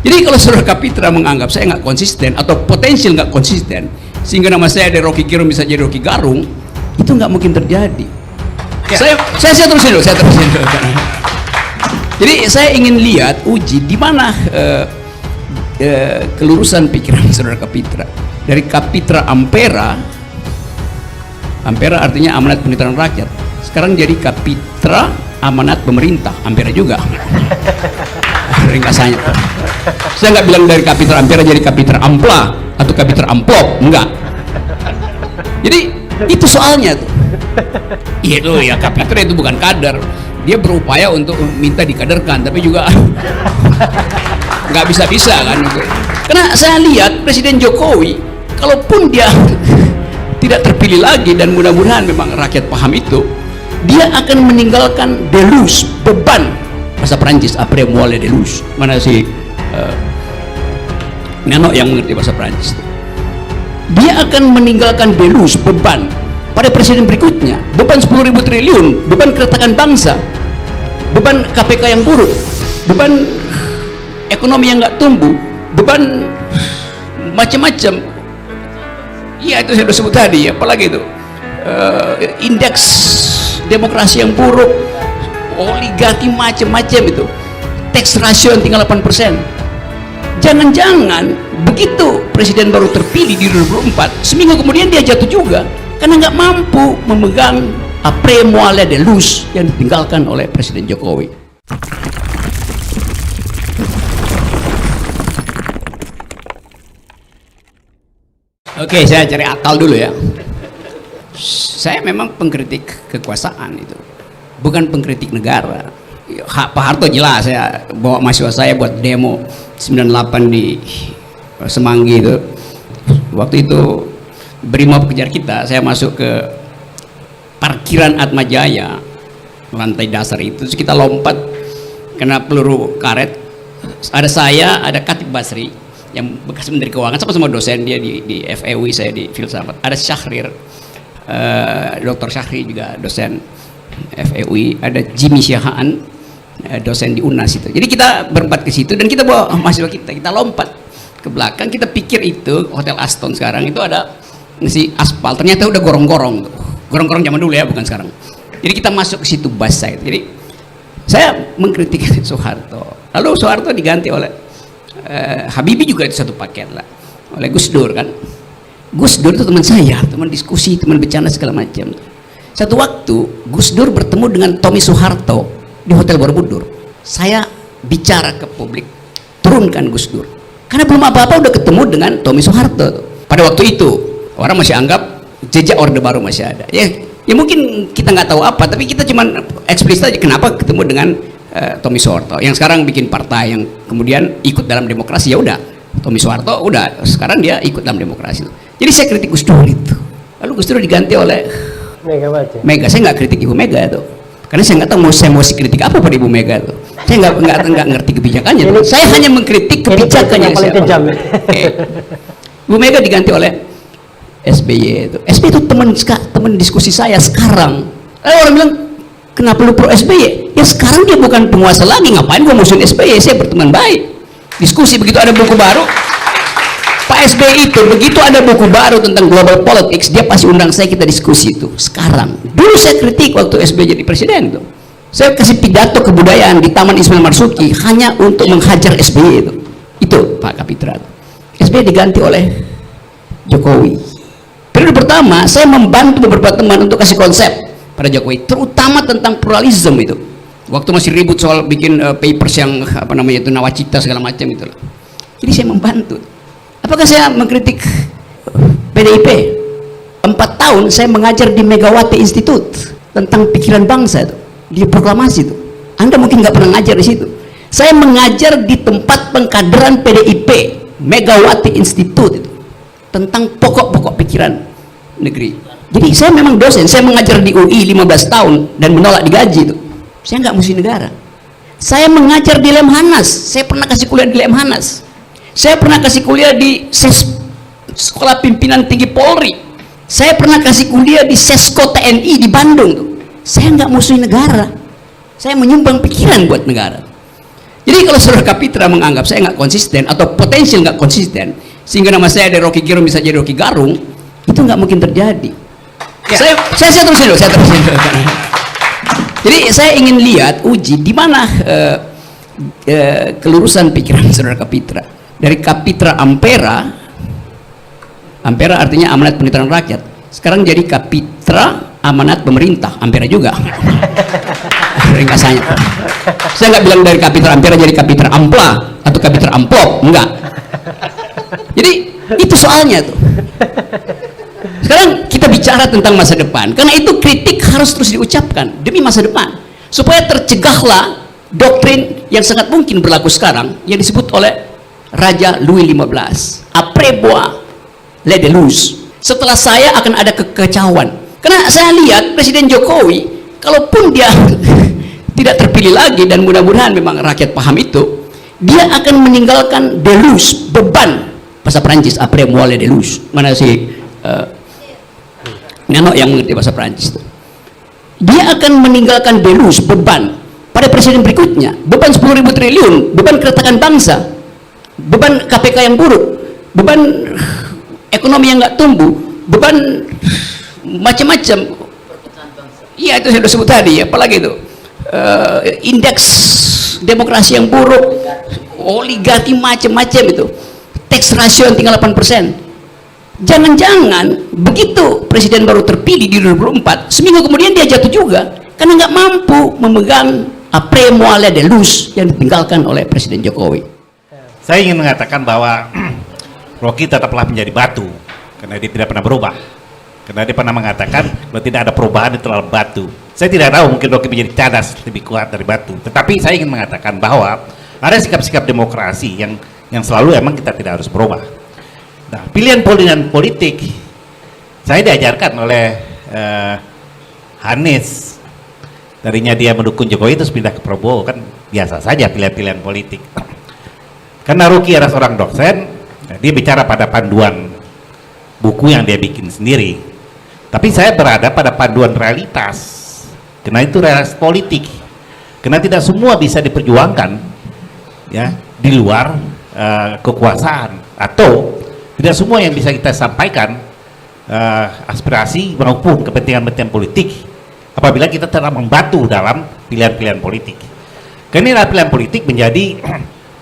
Jadi kalau saudara Kapitra menganggap saya nggak konsisten atau potensial nggak konsisten, sehingga nama saya dari Rocky Gerung bisa jadi Rocky Garung, itu nggak mungkin terjadi. Ya. Saya terusin dulu, Jadi saya ingin lihat, uji di mana kelurusan pikiran saudara Kapitra. Dari Kapitra Ampera artinya amanat penelitian rakyat. Sekarang jadi Kapitra amanat pemerintah, Ampera juga. Ringkasannya. Saya nggak bilang dari Kapitra Ampera jadi Kapitra Ampla atau Kapitra Amplop, enggak. Jadi itu soalnya tuh. Iya tuh ya, Kapitra itu bukan kader. Dia berupaya untuk minta dikaderkan, tapi juga nggak bisa-bisa kan itu. Karena saya lihat Presiden Jokowi, kalaupun dia tidak terpilih lagi, dan mudah-mudahan memang rakyat paham itu, dia akan meninggalkan delus, beban, bahasa Perancis après moi le delus. Mana si Nano yang mengerti bahasa Perancis, dia akan meninggalkan delus, beban pada presiden berikutnya, beban 10.000 triliun, beban keretakan bangsa, beban KPK yang buruk, beban ekonomi yang nggak tumbuh, beban macam-macam. Iya, itu saya sudah sebut tadi, apalagi itu indeks demokrasi yang buruk, oligarki macam-macam itu, tax ratio yang tinggal 8%. Jangan-jangan begitu presiden baru terpilih di 2024, seminggu kemudian dia jatuh juga karena nggak mampu memegang après moi le delus yang ditinggalkan oleh Presiden Jokowi. Oke, saya cari akal dulu ya. Saya memang pengkritik kekuasaan itu, bukan pengkritik negara. Pak Harto jelas, saya bawa mahasiswa saya buat demo 98 di Semanggi itu. Waktu itu Brimob kejar kita, saya masuk ke parkiran Atmajaya, lantai dasar itu, terus kita lompat kena peluru karet. Ada saya, ada Katib Basri yang bekas Menteri Keuangan, sama-sama dosen, dia di FEUI, saya di Filsafat. Ada Syahrir, Dr. Syahrir juga dosen FEUI, ada Jimmy Syahaan, dosen di UNAS itu. Jadi kita berempat ke situ dan kita bawa mahasiswa kita lompat ke belakang. Kita pikir itu Hotel Aston sekarang itu ada si aspal, ternyata udah gorong-gorong zaman dulu ya, bukan sekarang. Jadi kita masuk ke situ bus saya. Jadi saya mengkritik Soeharto, lalu Soeharto diganti oleh Habibie juga itu satu paket lah, oleh Gus Dur kan. Gus Dur itu teman saya, teman diskusi, teman bercanda segala macam. Satu waktu Gus Dur bertemu dengan Tommy Soeharto di Hotel Borobudur. Saya bicara ke publik, turunkan Gus Dur, karena belum apa-apa udah ketemu dengan Tommy Soeharto. Pada waktu itu orang masih anggap jejak Orde Baru masih ada. Ya mungkin kita nggak tahu apa, tapi kita cuman eksplisit aja kenapa ketemu dengan Tommy Soeharto yang sekarang bikin partai yang kemudian ikut dalam demokrasi. Ya udah, Tommy Soeharto udah, sekarang dia ikut dalam demokrasi. Jadi saya kritik Gus Dur itu, lalu Gus Dur diganti oleh Mega. Saya nggak kritik Ibu Mega itu, karena saya nggak tahu saya mau kritik apa pada Ibu Mega itu. Saya nggak ngerti kebijakannya itu. Saya hanya mengkritik kebijakannya. Ibu Mega diganti oleh SBY itu. SBY itu teman diskusi saya sekarang. Orang bilang, kenapa lu pro SBY? Ya sekarang dia bukan penguasa lagi, ngapain gua musuhin SBY? Saya berteman baik, diskusi. Begitu ada buku baru Pak SBY itu, begitu ada buku baru tentang global politics, dia pasti undang saya, kita diskusi itu. Sekarang, dulu saya kritik waktu SBY jadi presiden itu, saya kasih pidato kebudayaan di Taman Ismail Marzuki hanya untuk menghajar SBY itu Pak Kapitra. SBY diganti oleh Jokowi. Periode pertama saya membantu beberapa teman untuk kasih konsep pada Jokowi, terutama tentang pluralisme itu. Waktu masih ribut soal bikin papers yang apa namanya itu, nawacita segala macam itu. Jadi saya membantu. Apakah saya mengkritik PDIP? 4 tahun saya mengajar di Megawati Institute tentang pikiran bangsa itu, di proklamasi itu. Anda mungkin nggak pernah ngajar di situ. Saya mengajar di tempat pengkaderan PDIP, Megawati Institute itu, tentang pokok-pokok pikiran negeri. Jadi saya memang dosen, saya mengajar di UI 15 tahun dan menolak digaji itu. Saya nggak musuh negara. Saya mengajar di Lemhanas, saya pernah kasih kuliah di Lemhanas. Saya pernah kasih kuliah di Sekolah Pimpinan Tinggi Polri. Saya pernah kasih kuliah di Sesko TNI di Bandung tuh. Saya nggak musuhin negara. Saya menyumbang pikiran buat negara. Jadi kalau saudara Kapitra menganggap saya nggak konsisten atau potensial nggak konsisten, sehingga nama saya dari Rocky Gerung bisa jadi Rocky Garung, itu nggak mungkin terjadi. Ya. Saya terusin dulu, Jadi saya ingin lihat, uji di mana kelurusan pikiran saudara Kapitra. Dari Kapitra Ampera, Ampera artinya amanat penitaran rakyat. Sekarang jadi Kapitra amanat pemerintah, Ampera juga. Ringkasannya. Saya nggak bilang dari Kapitra Ampera jadi Kapitra Ampla atau Kapitra Amplop, enggak. Jadi itu soalnya tuh. Sekarang kita bicara tentang masa depan, karena itu kritik harus terus diucapkan demi masa depan, supaya tercegahlah doktrin yang sangat mungkin berlaku sekarang yang disebut oleh Raja Louis XV, après moi les déluges. Setelah saya akan ada kekacauan, karena saya lihat Presiden Jokowi, kalaupun dia tidak terpilih lagi, dan mudah-mudahan memang rakyat paham itu, dia akan meninggalkan déluge, beban, bahasa Perancis après moi les déluges. Mana sih Nano yang mengerti bahasa Perancis itu? Dia akan meninggalkan déluge, beban pada presiden berikutnya, beban 10.000 triliun, beban keretakan bangsa, beban KPK yang buruk, beban ekonomi yang nggak tumbuh, beban macam-macam. Iya, itu saya sudah sebut tadi, apalagi itu indeks demokrasi yang buruk, oligarki macam-macam itu, tax ratio yang tinggal 8%. Jangan-jangan begitu presiden baru terpilih di 2004, seminggu kemudian dia jatuh juga karena nggak mampu memegang après moi les déluges yang ditinggalkan oleh Presiden Jokowi. Saya ingin mengatakan bahwa Rocky tetaplah menjadi batu karena dia tidak pernah berubah. Karena dia pernah mengatakan kalau tidak ada perubahan itu adalah batu. Saya tidak tahu, mungkin Rocky menjadi cadas lebih kuat dari batu. Tetapi saya ingin mengatakan bahwa ada sikap-sikap demokrasi yang selalu emang kita tidak harus berubah. Nah, pilihan politik saya diajarkan oleh Hanis. Tadinya dia mendukung Jokowi terus pindah ke Prabowo, kan biasa saja pilihan-pilihan politik. Karena Rocky adalah seorang dosen, dia bicara pada panduan buku yang dia bikin sendiri. Tapi saya berada pada panduan realitas, karena itu realitas politik. Karena tidak semua bisa diperjuangkan ya di luar kekuasaan, atau tidak semua yang bisa kita sampaikan aspirasi maupun kepentingan-kepentingan politik apabila kita telah membatu dalam pilihan-pilihan politik. Karena pilihan politik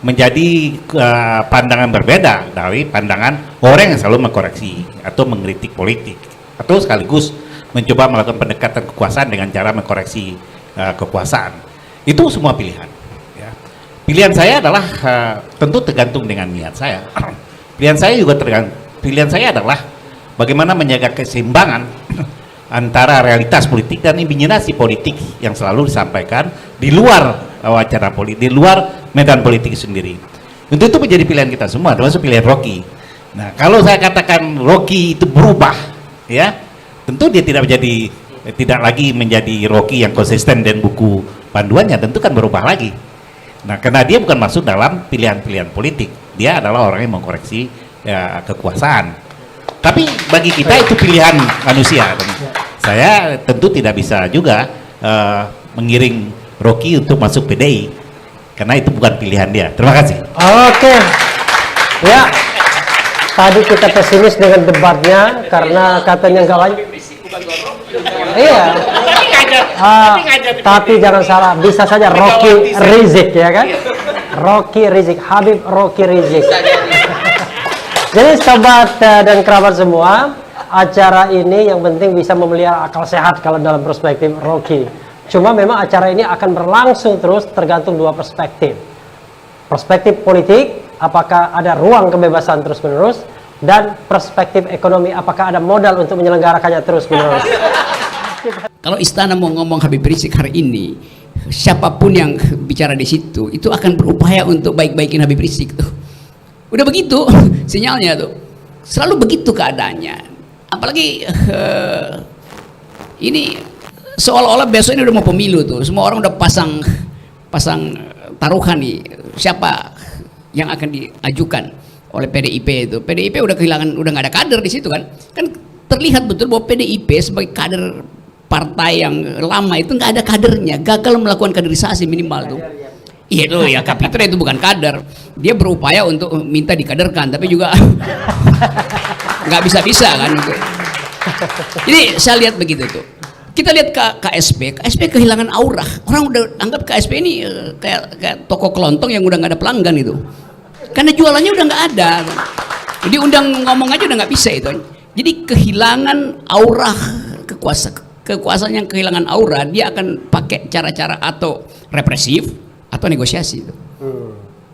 menjadi pandangan berbeda dari pandangan orang yang selalu mengkoreksi atau mengkritik politik, atau sekaligus mencoba melakukan pendekatan kekuasaan dengan cara mengkoreksi kekuasaan. Itu semua pilihan ya. Pilihan saya adalah tentu tergantung dengan niat saya. Pilihan saya adalah bagaimana menjaga keseimbangan antara realitas politik dan imajinasi politik yang selalu disampaikan di luar wacana politik, di luar medan politik sendiri. Untuk itu menjadi pilihan kita semua, termasuk pilihan Rocky. Nah, kalau saya katakan Rocky itu berubah, ya, tentu dia tidak lagi menjadi Rocky yang konsisten dan buku panduannya, tentu kan berubah lagi. Nah, karena dia bukan masuk dalam pilihan-pilihan politik, dia adalah orang yang mengkoreksi ya, kekuasaan. Tapi bagi kita itu pilihan manusia. Dan saya tentu tidak bisa juga mengiring Rocky untuk masuk PDI, karena itu bukan pilihan dia. Terima kasih. Oke, ya. Tadi kita pesimis dengan debatnya karena katanya nggak lanjut. Iya. Tapi jangan salah, bisa saja Rocky Rizik, ya kan? Rocky Rizik, Habib Rocky Rizik. Jadi sobat dan kerabat semua, acara ini yang penting bisa memelihara akal sehat kalau dalam perspektif Rocky. Cuma memang acara ini akan berlangsung terus tergantung dua perspektif. Perspektif politik, apakah ada ruang kebebasan terus-menerus, dan perspektif ekonomi, apakah ada modal untuk menyelenggarakannya terus-menerus. Kalau istana mau ngomong Habib Rizik hari ini, siapapun yang bicara di situ itu akan berupaya untuk baik-baikin Habib Rizik tuh. Udah begitu sinyalnya tuh, selalu begitu keadaannya. Apalagi ini seolah-olah besok ini udah mau pemilu tuh, semua orang udah pasang taruhan nih siapa yang akan diajukan oleh PDIP itu. PDIP udah kehilangan, udah nggak ada kader di situ kan terlihat betul bahwa PDIP sebagai kader partai yang lama itu nggak ada kadernya, gagal melakukan kaderisasi minimal tuh. Iya loh ya, Kapitra itu bukan kader. Dia berupaya untuk minta dikaderkan, tapi juga nggak bisa-bisa kan itu. Jadi saya lihat begitu tuh. Kita lihat KSP kehilangan aura. Orang udah anggap KSP ini kayak toko kelontong yang udah nggak ada pelanggan itu. Karena jualannya udah nggak ada. Jadi undang ngomong aja udah nggak bisa itu. Jadi kehilangan aura kekuasaan yang kehilangan aura, dia akan pakai cara-cara atau represif atau negosiasi itu.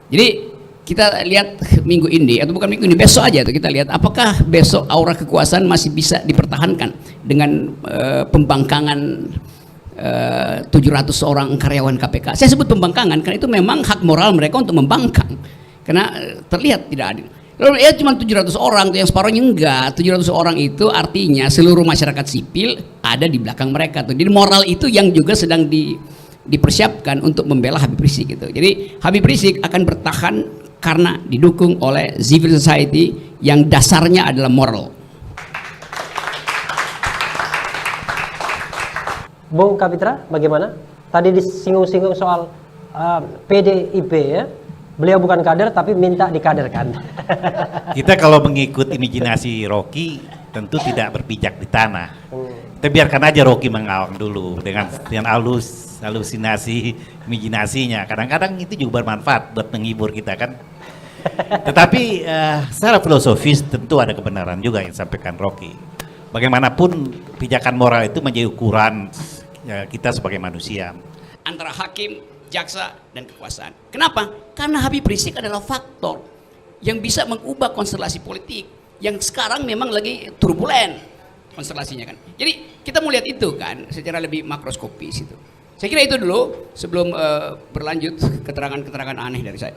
Jadi kita lihat minggu ini atau bukan minggu ini, besok aja tuh kita lihat apakah besok aura kekuasaan masih bisa dipertahankan dengan pembangkangan 700 orang karyawan KPK. Saya sebut pembangkangan karena itu memang hak moral mereka untuk membangkang karena terlihat tidak adil. Lalu ya cuma 700 orang tuh, yang separuhnya enggak. 700 orang itu artinya seluruh masyarakat sipil ada di belakang mereka tuh. Jadi moral itu yang juga sedang dipersiapkan untuk membela Habib Rizik gitu. Jadi Habib Rizik akan bertahan karena didukung oleh civil society yang dasarnya adalah moral. Bung Kapitra, bagaimana? Tadi disinggung-singgung soal PDIP ya. Beliau bukan kader tapi minta dikaderkan. Kita kalau mengikut imajinasi Rocky tentu tidak berpijak di tanah. Kita biarkan aja Rocky mengawang dulu dengan halusinasi imajinasinya. Kadang-kadang itu juga bermanfaat buat menghibur kita kan. Tetapi secara filosofis tentu ada kebenaran juga yang disampaikan Rocky. Bagaimanapun pijakan moral itu menjadi ukuran kita sebagai manusia. Antara hakim, jaksa, dan kekuasaan. Kenapa? Karena Habib Rizik adalah faktor yang bisa mengubah konstelasi politik yang sekarang memang lagi turbulen konstelasinya kan. Jadi kita mau lihat itu kan secara lebih makroskopis itu. Saya kira itu dulu sebelum berlanjut keterangan-keterangan aneh dari saya.